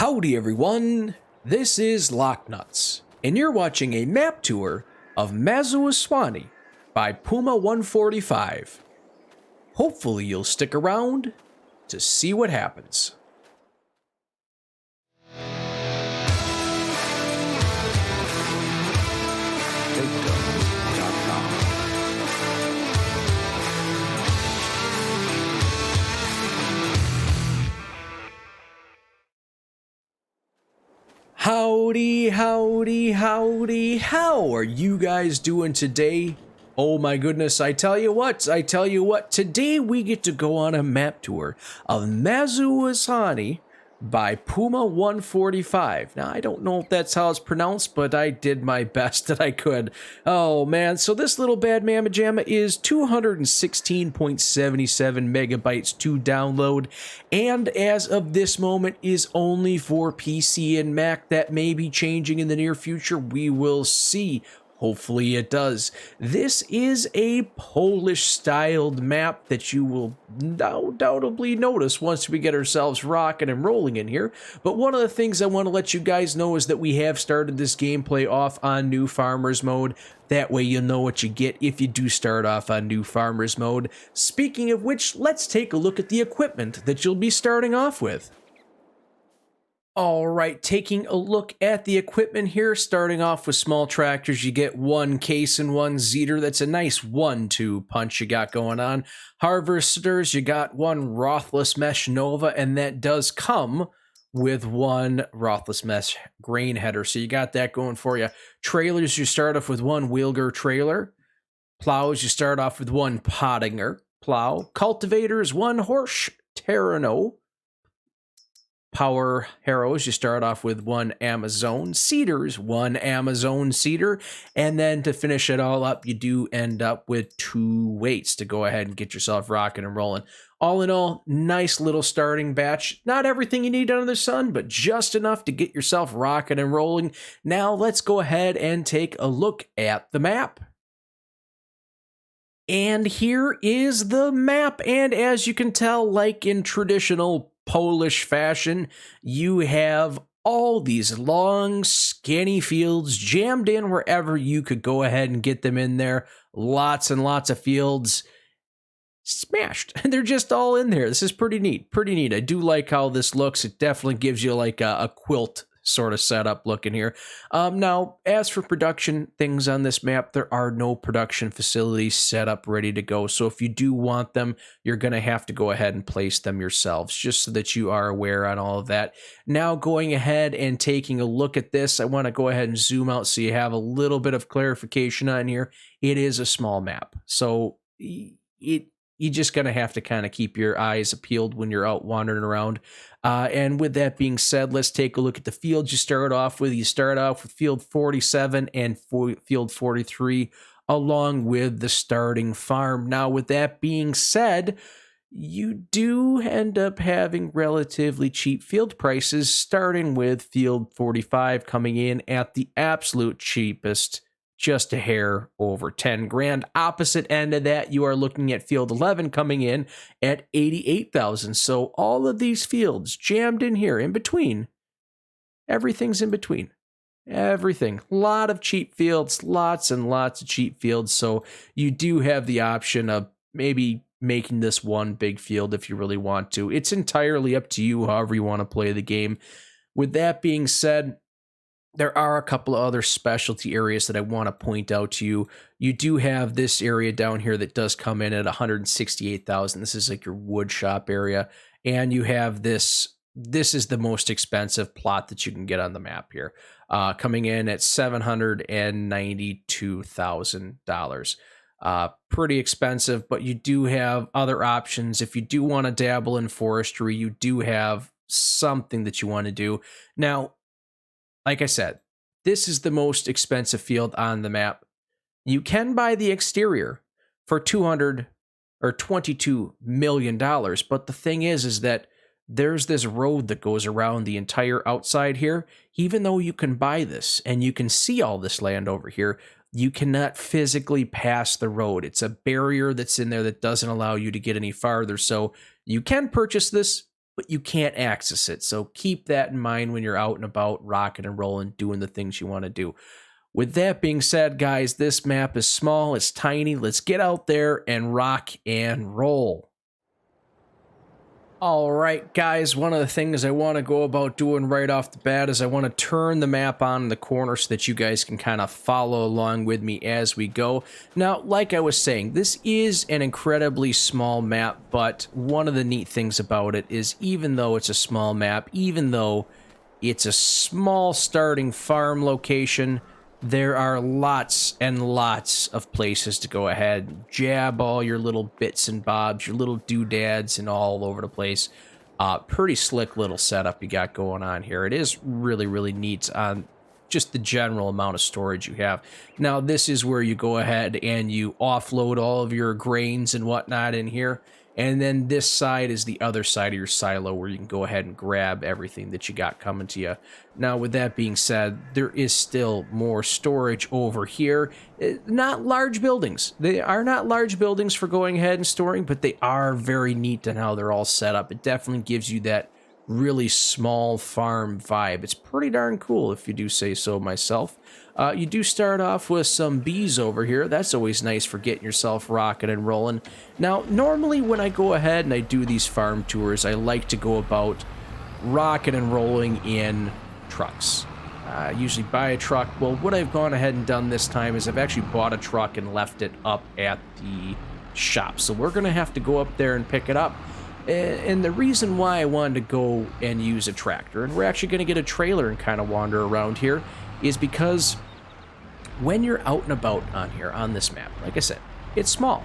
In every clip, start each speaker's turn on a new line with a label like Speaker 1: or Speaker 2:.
Speaker 1: Howdy everyone, this is LockNutz, and you're watching a map tour of Mazowszany by Puma 145. Hopefully you'll stick around to see what happens. Howdy, howdy, howdy, how are you guys doing today? Oh my goodness, I tell you what, today we get to go on a map tour of Mazowszany by Puma 145. Now, I don't know if that's how it's pronounced, but I did my best that I could. Oh man, so this little bad mamma jamma is 216.77 megabytes to download, and as of this moment is only for PC and Mac. That may be changing in the near future. We will see. Hopefully it does. This is a Polish-styled map that you will undoubtedly notice once we get ourselves rocking and rolling in here. But one of the things I want to let you guys know is that we have started this gameplay off on New Farmers mode. That way you'll know what you get if you do start off on New Farmers mode. Speaking of which, let's take a look at the equipment that you'll be starting off with. Alright, taking a look at the equipment here, starting off with small tractors, you get one case and one zeter. That's a nice 1-2 punch you got going on. Harvesters, you got one Rothless Mesh Nova, and that does come with one Rothless Mesh grain header, so you got that going for you. Trailers, you start off with one Wheelger trailer. Plows, you start off with one Pottinger plow. Cultivators, one Horse Terrano. Power harrows, you start off with one Amazon. Seeders, one Amazon seeder. And then to finish it all up, you do end up with 2 weights to go ahead and get yourself rocking and rolling. All in all, nice little starting batch. Not everything you need under the sun, but just enough to get yourself rocking and rolling. Now let's go ahead and take a look at the map. And here is the map. And as you can tell, like in traditional Polish fashion, you have all these long, skinny fields jammed in wherever you could go ahead and get them in there. Lots and lots of fields smashed. They're just all in there. This is pretty neat. Pretty neat. I do like how this looks. It definitely gives you like a quilt sort of setup looking here. Now, as for production things on this map, there are no production facilities set up ready to go. So if you do want them, you're going to have to go ahead and place them yourselves, just so that you are aware on all of that. Now, going ahead and taking a look at this, I want to go ahead and zoom out so you have a little bit of clarification on here. It is a small map, so you're just going to have to kind of keep your eyes peeled when you're out wandering around. And with that being said, let's take a look at the fields you start off with. You start off with field 47 and field 43, along with the starting farm. Now, with that being said, you do end up having relatively cheap field prices, starting with field 45 coming in at the absolute cheapest, just a hair over 10 grand. Opposite end of that, you are looking at field 11 coming in at 88,000. So all of these fields jammed in here in between. Everything's in between. Everything. A lot of cheap fields, lots and lots of cheap fields. So you do have the option of maybe making this one big field if you really want to. It's entirely up to you, however you want to play the game. With that being said, there are a couple of other specialty areas that I want to point out to you. You do have this area down here that does come in at 168,000. This is like your wood shop area. And you have this. This is the most expensive plot that you can get on the map here, coming in at $792,000. Pretty expensive, but you do have other options. If you do want to dabble in forestry, you do have something that you want to do. Now, like I said, this is the most expensive field on the map. You can buy the exterior for $22 million, but the thing is that there's this road that goes around the entire outside here. Even though you can buy this and you can see all this land over here, you cannot physically pass the road. It's a barrier that's in there that doesn't allow you to get any farther. So you can purchase this but you can't access it. So keep that in mind when you're out and about, rocking and rolling, doing the things you want to do. With that being said, guys, this map is small, it's tiny. Let's get out there and rock and roll. All right, guys, one of the things I want to go about doing right off the bat is I want to turn the map on in the corner so that you guys can kind of follow along with me as we go. Now, like I was saying, this is an incredibly small map, but one of the neat things about it is even though it's a small map, even though it's a small starting farm location, there are lots and lots of places to go ahead and jab all your little bits and bobs, your little doodads, and all over the place. Pretty slick little setup you got going on here. It is really, really neat on just the general amount of storage you have. Now, this is where you go ahead and you offload all of your grains and whatnot in here. And then this side is the other side of your silo where you can go ahead and grab everything that you got coming to you. Now, with that being said, there is still more storage over here. Not large buildings. They are not large buildings for going ahead and storing, but they are very neat in how they're all set up. It definitely gives you that really small farm vibe. It's pretty darn cool if you do say so myself. You do start off with some bees over here. That's always nice for getting yourself rocking and rolling. Now, normally when I go ahead and I do these farm tours, I like to go about rocking and rolling in trucks. I usually buy a truck. Well, what I've gone ahead and done this time is I've actually bought a truck and left it up at the shop. So we're going to have to go up there and pick it up. And the reason why I wanted to go and use a tractor, and we're actually going to get a trailer and kind of wander around here, is because when you're out and about on here, on this map, like I said, it's small.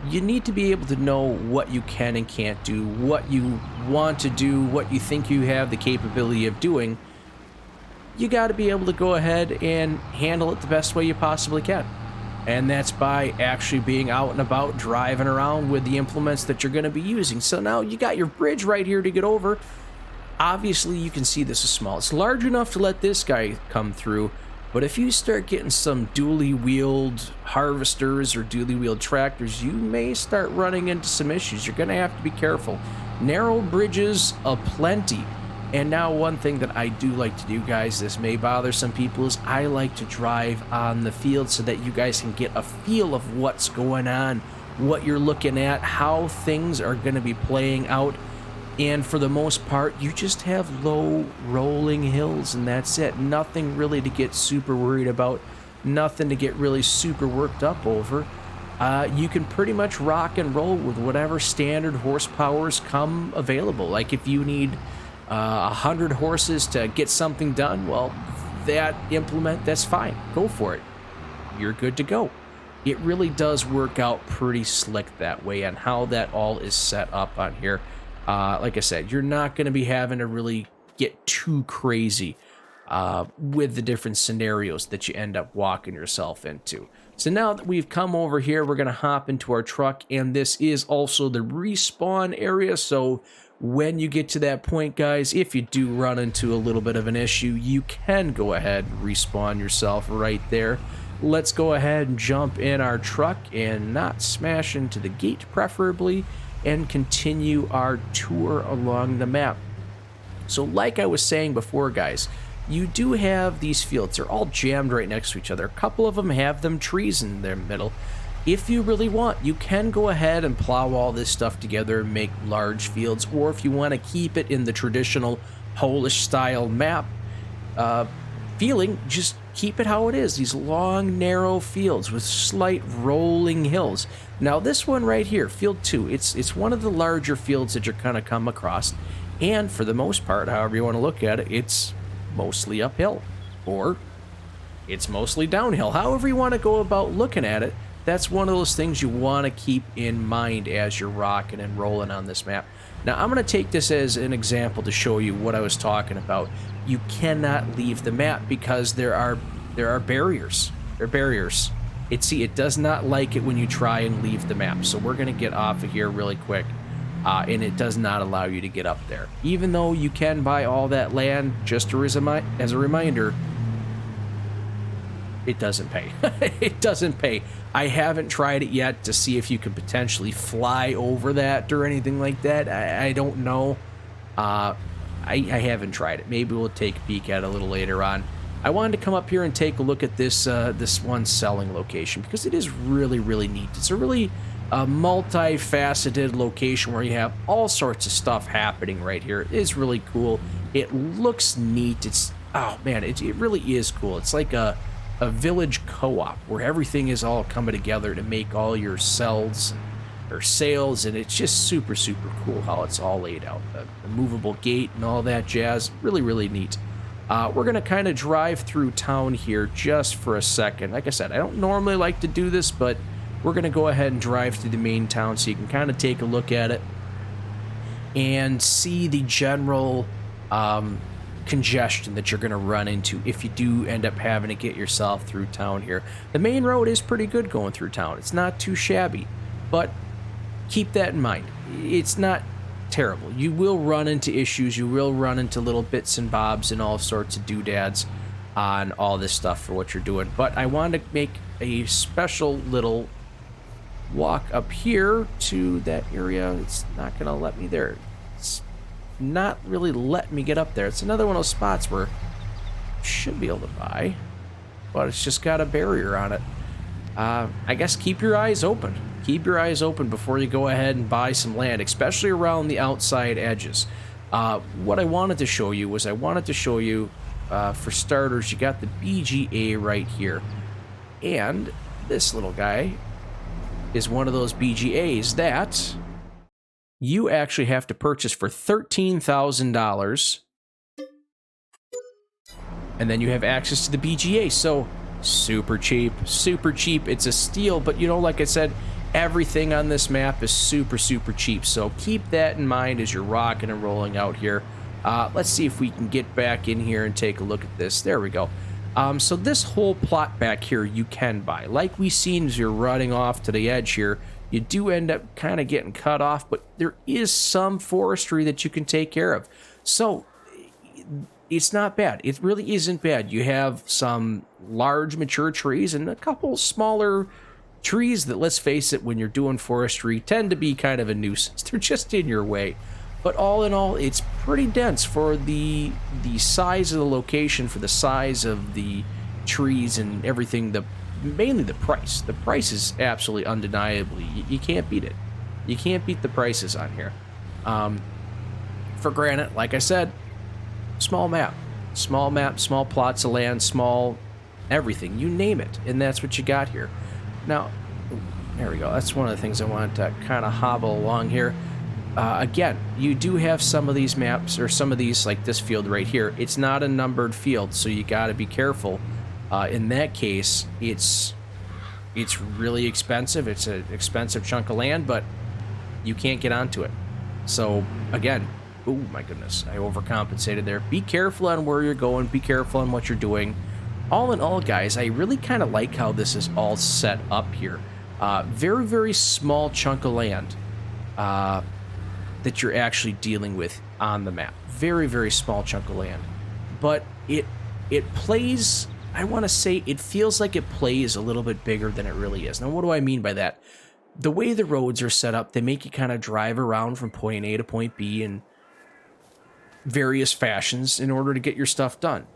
Speaker 1: You need to be able to know what you can and can't do, what you want to do, what you think you have the capability of doing. You got to be able to go ahead and handle it the best way you possibly can. And that's by actually being out and about, driving around with the implements that you're going to be using. So now you got your bridge right here to get over. Obviously, you can see this is small. It's large enough to let this guy come through. But if you start getting some dually wheeled harvesters or dually wheeled tractors, you may start running into some issues. You're going to have to be careful. Narrow bridges aplenty. And now one thing that I do like to do, guys, this may bother some people, is I like to drive on the field so that you guys can get a feel of what's going on, what you're looking at, how things are going to be playing out. And for the most part, you just have low rolling hills, and that's it. Nothing really to get super worried about, nothing to get really super worked up over. You can pretty much rock and roll with whatever standard horsepowers come available. Like if you need 100 horses to get something done, well, that implement, that's fine. Go for it. You're good to go. It really does work out pretty slick that way, and how that all is set up on here. Like I said, you're not going to be having to really get too crazy with the different scenarios that you end up walking yourself into. So now that we've come over here, we're going to hop into our truck, and this is also the respawn area. So when you get to that point, guys, if you do run into a little bit of an issue, you can go ahead and respawn yourself right there. Let's go ahead and jump in our truck and not smash into the gate preferably, and continue our tour along the map. So like I was saying before, guys, you do have these fields. They're all jammed right next to each other. A couple of them have them trees in their middle. If you really want, you can go ahead and plow all this stuff together and make large fields, or if you want to keep it in the traditional Polish style map feeling, just keep it how it is. These long, narrow fields with slight rolling hills. Now this one right here, field 2, it's one of the larger fields that you're going to come across, and for the most part, however you want to look at it, it's mostly uphill, or it's mostly downhill. However you want to go about looking at it, that's one of those things you want to keep in mind as you're rocking and rolling on this map. Now I'm going to take this as an example to show you what I was talking about. You cannot leave the map because there are barriers. There are barriers. It does not like it when you try and leave the map. So we're going to get off of here really quick. And it does not allow you to get up there. Even though you can buy all that land, just as a reminder, it doesn't pay. It doesn't pay. I haven't tried it yet to see if you could potentially fly over that or anything like that. I don't know. I haven't tried it. Maybe we'll take a peek at it a little later on. I wanted to come up here and take a look at this this one selling location because it is really, really neat. It's a really multifaceted location where you have all sorts of stuff happening right here. It is really cool. It looks neat. It's, oh man, it really is cool. It's like a village co-op where everything is all coming together to make all your sales, and it's just super, super cool how it's all laid out. The movable gate and all that jazz. Really, really neat. We're going to kind of drive through town here just for a second. Like I said, I don't normally like to do this, but we're going to go ahead and drive through the main town so you can kind of take a look at it and see the general congestion that you're going to run into if you do end up having to get yourself through town here. The main road is pretty good going through town. It's not too shabby, but keep that in mind. It's not terrible. You will run into issues. You will run into little bits and bobs and all sorts of doodads on all this stuff for what you're doing. But I wanted to make a special little walk up here to that area. It's not going to let me there. It's not really letting me get up there. It's another one of those spots where you should be able to buy, but it's just got a barrier on it. I guess keep your eyes open. Keep your eyes open before you go ahead and buy some land, especially around the outside edges. What I wanted to show you was for starters, you got the BGA right here. And this little guy is one of those BGAs that you actually have to purchase for $13,000. And then you have access to the BGA. So super cheap, super cheap. It's a steal, but you know, like I said, everything on this map is super, super cheap. So keep that in mind as you're rocking and rolling out here. Let's see if we can get back in here and take a look at this. There we go. So this whole plot back here you can buy. Like we seen as you're running off to the edge here, you do end up kind of getting cut off, but there is some forestry that you can take care of. So it's not bad. It really isn't bad. You have some large mature trees and a couple smaller trees that, let's face it, when you're doing forestry, tend to be kind of a nuisance. They're just in your way. But all in all, it's pretty dense for the size of the location, for the size of the trees and everything. Mainly the price. The price is absolutely undeniably. You can't beat it. You can't beat the prices on here. For granted, like I said, small map, small plots of land, small everything. You name it, and that's what you got here. Now, there we go. That's one of the things I wanted to kind of hobble along here. Again, you do have some of these maps, or some of these, like this field right here. It's not a numbered field, so you got to be careful. In that case, it's really expensive. It's an expensive chunk of land, but you can't get onto it. So again, oh my goodness, I overcompensated there. Be careful on where you're going. Be careful on what you're doing. All in all, guys, I really kind of like how this is all set up here. Very, very small chunk of land that you're actually dealing with on the map. Very, very small chunk of land. But it plays, I want to say, it feels like it plays a little bit bigger than it really is. Now, what do I mean by that? The way the roads are set up, they make you kind of drive around from point A to point B in various fashions in order to get your stuff done.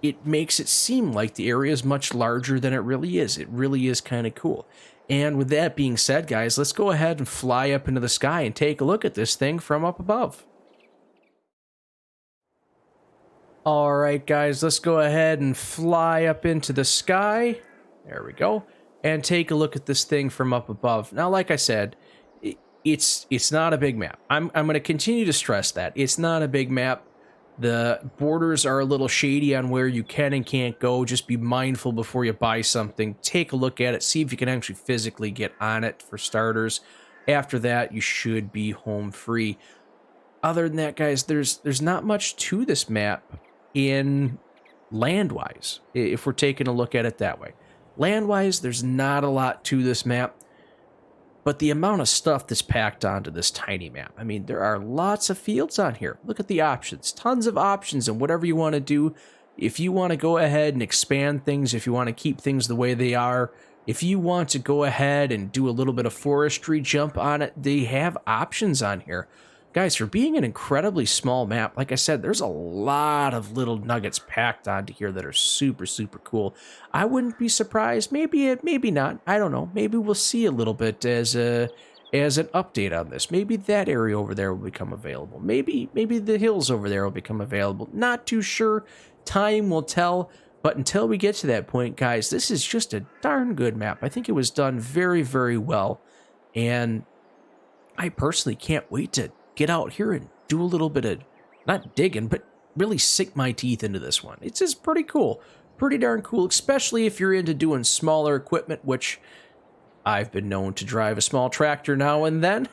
Speaker 1: It makes it seem like the area is much larger than it really is. It really is kind of cool. And with that being said, guys, let's go ahead and fly up into the sky and take a look at this thing from up above. All right, guys, let's go ahead and fly up into the sky. There we go. And take a look at this thing from up above. Now, like I said, it's not a big map. I'm going to continue to stress that. It's not a big map. The borders are a little shady on where you can and can't go. Just be mindful before you buy something. Take a look at it. See if you can actually physically get on it for starters. After that, you should be home free. Other than that, guys, there's not much to this map in land-wise, if we're taking a look at it that way. Land-wise, there's not a lot to this map. But the amount of stuff that's packed onto this tiny map, I mean, there are lots of fields on here. Look at the options. Tons of options and whatever you want to do. If you want to go ahead and expand things, if you want to keep things the way they are, if you want to go ahead and do a little bit of forestry jump on it, they have options on here. Guys, for being an incredibly small map, like I said, there's a lot of little nuggets packed onto here that are super, super cool. I wouldn't be surprised. Maybe not. I don't know. Maybe we'll see a little bit as an update on this. Maybe that area over there will become available. Maybe the hills over there will become available. Not too sure. Time will tell. But until we get to that point, guys, this is just a darn good map. I think it was done very, very well. And I personally can't wait to get out here and do a little bit of, not digging, but really sink my teeth into this one. It's just pretty cool. Pretty darn cool, especially if you're into doing smaller equipment, which I've been known to drive a small tractor now and then.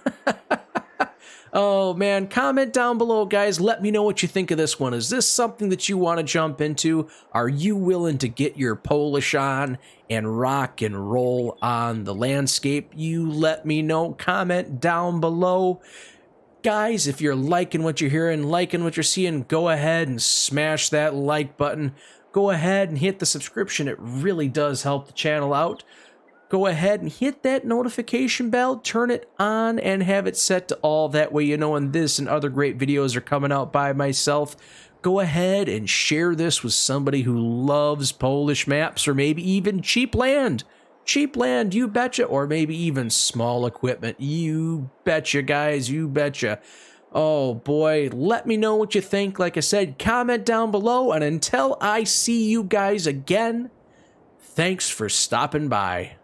Speaker 1: Oh, man, comment down below, guys. Let me know what you think of this one. Is this something that you want to jump into? Are you willing to get your Polish on and rock and roll on the landscape? You let me know. Comment down below. Guys, if you're liking what you're hearing, liking what you're seeing, go ahead and smash that like button. Go ahead and hit the subscription. It really does help the channel out. Go ahead and hit that notification bell, turn it on, and have it set to all. That way you know when this and other great videos are coming out by myself. Go ahead and share this with somebody who loves Polish maps, or maybe even cheap land. Cheap land, you betcha. Or maybe even small equipment. You betcha, guys, you betcha. Oh boy, let me know what you think. Like I said, comment down below, and until I see you guys again, thanks for stopping by.